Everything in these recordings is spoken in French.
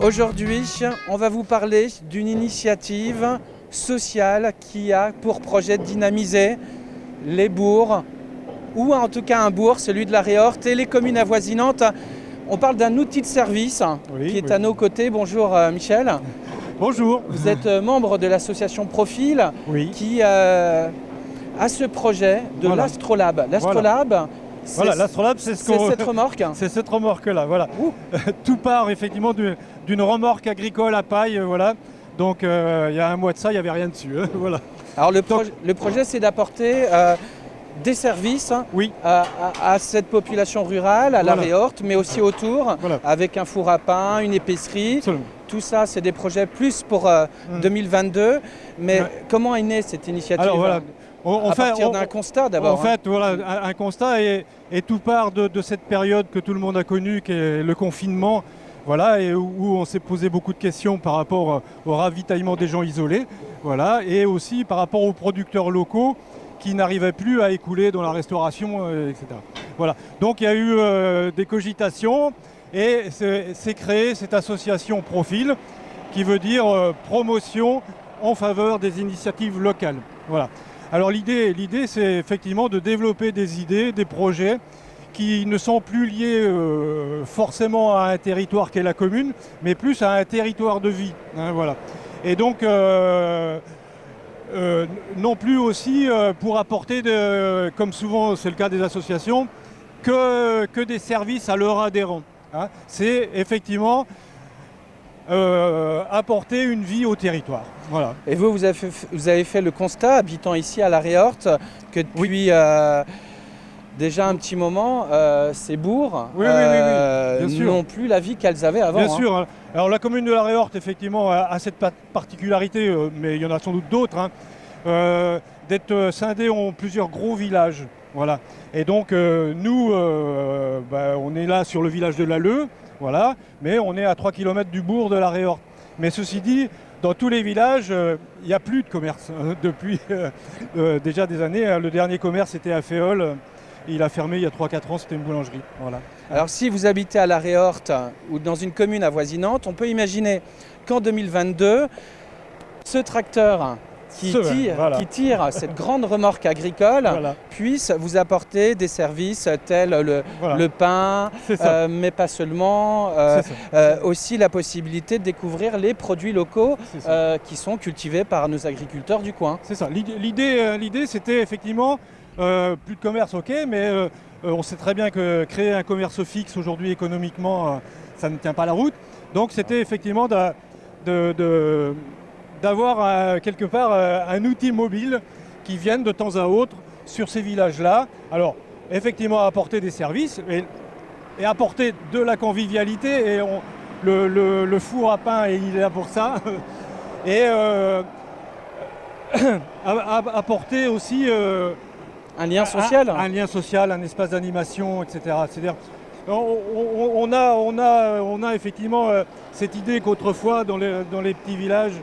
Aujourd'hui, on va vous parler d'une initiative sociale qui a pour projet de dynamiser les bourgs, ou en tout cas un bourg, celui de la Réorte, et les communes avoisinantes. On parle d'un outil de service qui est à nos côtés. Bonjour Michel. Bonjour. Vous êtes membre de l'association Profil qui a ce projet de l'Astrolabe. L'Astrolabe, l'Astrolabe, c'est cette remorque. C'est cette remorque-là, voilà. Tout part effectivement d'une remorque agricole à paille, voilà. Donc il y a un mois de ça, il n'y avait rien dessus, hein, voilà. Alors le projet, c'est d'apporter des services à cette population rurale, à la Réorte, mais aussi autour, avec un four à pain, une épicerie. Absolument. Tout ça, c'est des projets plus pour 2022. Mais comment est née cette initiative? Alors, voilà. À partir d'un constat d'abord. En fait, voilà, un constat et tout part de cette période que tout le monde a connue, qui est le confinement, voilà, et où on s'est posé beaucoup de questions par rapport au ravitaillement des gens isolés, voilà, et aussi par rapport aux producteurs locaux qui n'arrivaient plus à écouler dans la restauration, etc. Voilà. Donc il y a eu des cogitations et c'est créé cette association Profil qui veut dire promotion en faveur des initiatives locales. Voilà. Alors l'idée, c'est effectivement de développer des idées, des projets qui ne sont plus liés forcément à un territoire qu'est la commune, mais plus à un territoire de vie. Hein, voilà. Et donc, non plus aussi pour apporter, comme souvent c'est le cas des associations, que des services à leurs adhérents. Hein. C'est effectivement apporter une vie au territoire. Voilà. Et vous avez fait le constat, habitant ici à la Réorte, que depuis déjà un petit moment, ces bourgs n'ont plus la vie qu'elles avaient avant. Bien sûr. Hein. Alors la commune de la Réorte, effectivement, a cette particularité, mais il y en a sans doute d'autres, hein, d'être scindée en plusieurs gros villages. Voilà. Et donc nous, on est là sur le village de l'Alleu, voilà, mais on est à 3 km du bourg de la Réorte. Mais ceci dit, dans tous les villages, il n'y a plus de commerce depuis déjà des années. Hein. Le dernier commerce était à Féol. Il a fermé il y a 3-4 ans, c'était une boulangerie. Voilà. Alors si vous habitez à la Réorte ou dans une commune avoisinante, on peut imaginer qu'en 2022, ce tracteur qui tire cette grande remorque agricole puisse vous apporter des services tels le pain, mais pas seulement, aussi la possibilité de découvrir les produits locaux qui sont cultivés par nos agriculteurs du coin. C'est ça. L'idée, c'était effectivement plus de commerce, ok, mais on sait très bien que créer un commerce fixe aujourd'hui économiquement, ça ne tient pas la route. Donc c'était effectivement d'avoir quelque part un outil mobile qui vienne de temps à autre sur ces villages-là. Alors effectivement apporter des services et apporter de la convivialité. Et le four à pain, il est là pour ça. Et apporter aussi un lien social. Un lien social, un espace d'animation, etc. C'est-à-dire, on a effectivement cette idée qu'autrefois, dans les petits villages,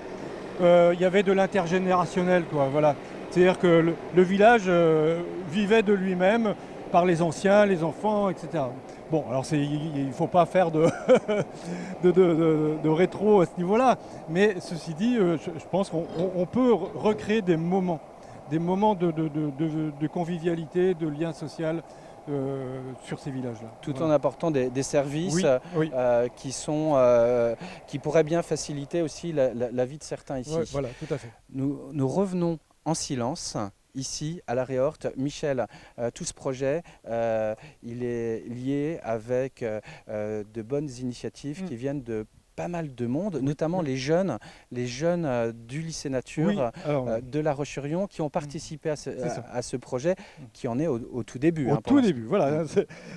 il y avait de l'intergénérationnel, quoi. Voilà. C'est-à-dire que le village vivait de lui-même par les anciens, les enfants, etc. Bon, alors il ne faut pas faire de rétro à ce niveau-là, mais ceci dit, je pense qu'on peut recréer des moments de convivialité, de lien social sur ces villages-là. Tout en apportant des services qui pourraient bien faciliter aussi la vie de certains ici. Voilà, tout à fait. Nous revenons en silence. Ici, à la Réorte, Michel, tout ce projet, il est lié avec de bonnes initiatives qui viennent de pas mal de monde, notamment les jeunes du lycée nature de La Roche-sur-Yon qui ont participé à ce projet qui en est au tout début. Au tout début, voilà,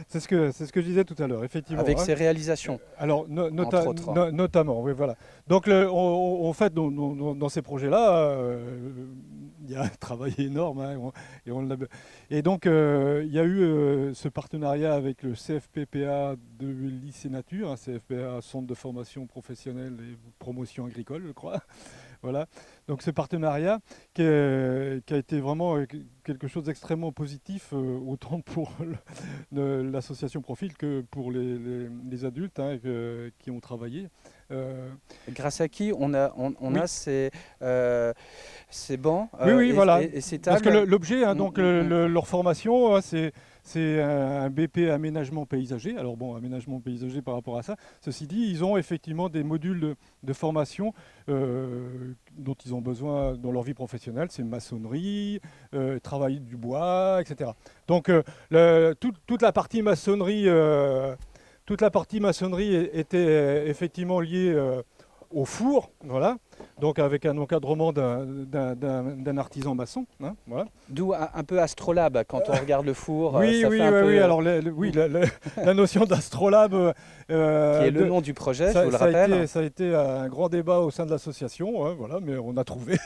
c'est ce que je disais tout à l'heure, effectivement. Avec ses réalisations. Alors, notamment, oui, voilà. Donc, en fait, dans ces projets-là, il y a un travail énorme. Hein, et donc, il y a eu ce partenariat avec le CFPPA de lycée nature, un CFPA, Centre de formation professionnelle et promotion agricole, je crois. Voilà. Donc ce partenariat qui a été vraiment quelque chose d'extrêmement positif, autant pour l'association Profil que pour les adultes qui ont travaillé. Grâce à qui on a ces bancs voilà. et ces tables. Parce que l'objet, donc leur formation, c'est un BP aménagement paysager. Alors bon, aménagement paysager par rapport à ça. Ceci dit, ils ont effectivement des modules de formation dont ils ont besoin dans leur vie professionnelle. C'est maçonnerie, travail du bois, etc. Donc toute la partie maçonnerie, était effectivement liée au four, voilà. Donc avec un encadrement d'un artisan maçon, hein, voilà. D'où un peu astrolabe quand on regarde le four. Oui. Alors la notion d'astrolabe, qui est le nom du projet, je vous le rappelle. Ça a été un grand débat au sein de l'association, hein, voilà, mais on a trouvé.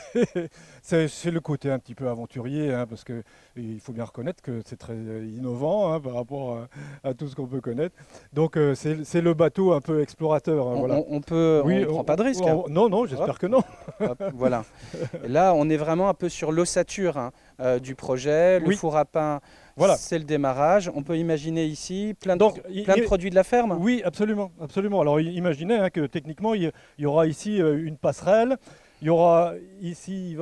c'est le côté un petit peu aventurier, hein, parce que il faut bien reconnaître que c'est très innovant, hein, par rapport à tout ce qu'on peut connaître. Donc c'est le bateau un peu explorateur. Hein, voilà. On prend pas de risque. Non, j'espère que non. Hop, voilà. Et là, on est vraiment un peu sur l'ossature du projet. Le four à pain, voilà. C'est le démarrage. On peut imaginer ici plein de produits de la ferme. Oui, absolument. Alors imaginez que techniquement, il y aura ici une passerelle. Il va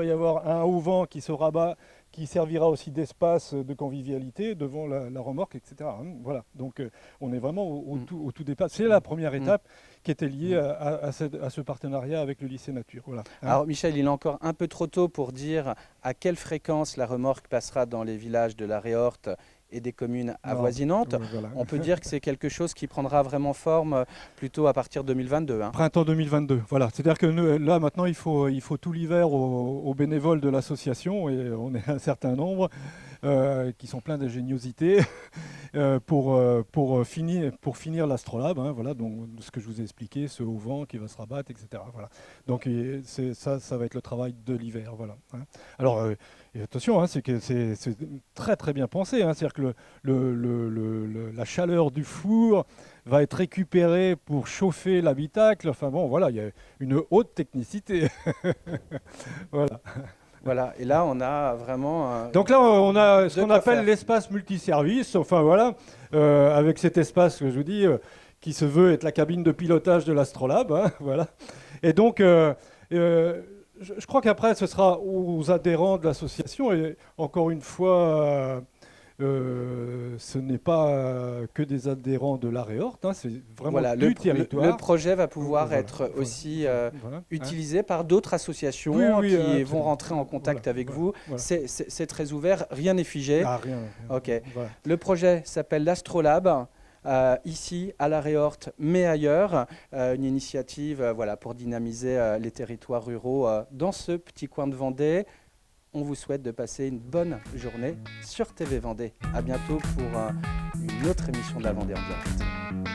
y avoir un auvent qui se rabat, qui servira aussi d'espace de convivialité devant la remorque, etc. Voilà. Donc on est vraiment au tout départ. C'est la première étape qui était liée à ce partenariat avec le lycée Nature. Voilà. Alors Michel, il est encore un peu trop tôt pour dire à quelle fréquence la remorque passera dans les villages de la Réorte et des communes avoisinantes. Voilà. On peut dire que c'est quelque chose qui prendra vraiment forme plutôt à partir de 2022. Printemps 2022, voilà. C'est-à-dire que là, maintenant, il faut tout l'hiver aux bénévoles de l'association, et on est un certain nombre qui sont pleins d'ingéniosité pour finir l'astrolabe, hein, voilà, donc ce que je vous ai expliqué, ce auvent qui va se rabattre, etc. Voilà. Donc ça va être le travail de l'hiver. Voilà, hein. Alors, et attention, hein, c'est très très bien pensé, hein, c'est-à-dire que la chaleur du four va être récupérée pour chauffer l'habitacle. Enfin bon, voilà, il y a une haute technicité. Voilà. Voilà, et là on a vraiment... Donc là on a ce qu'on appelle l'espace multiservice, enfin voilà, avec cet espace que je vous dis, qui se veut être la cabine de pilotage de l'Astrolabe, hein, voilà. Et donc je crois qu'après ce sera aux adhérents de l'association, et encore une fois... ce n'est pas que des adhérents de la Réorte, hein, c'est vraiment du territoire. Le projet va pouvoir être aussi utilisé par d'autres associations qui vont rentrer en contact avec vous. Voilà. C'est très ouvert, rien n'est figé. Rien. Okay. Voilà. Le projet s'appelle l'Astrolabe. Ici, à la Réorte, mais ailleurs, une initiative pour dynamiser les territoires ruraux dans ce petit coin de Vendée. On vous souhaite de passer une bonne journée sur TV Vendée. À bientôt pour une autre émission de la Vendée en direct.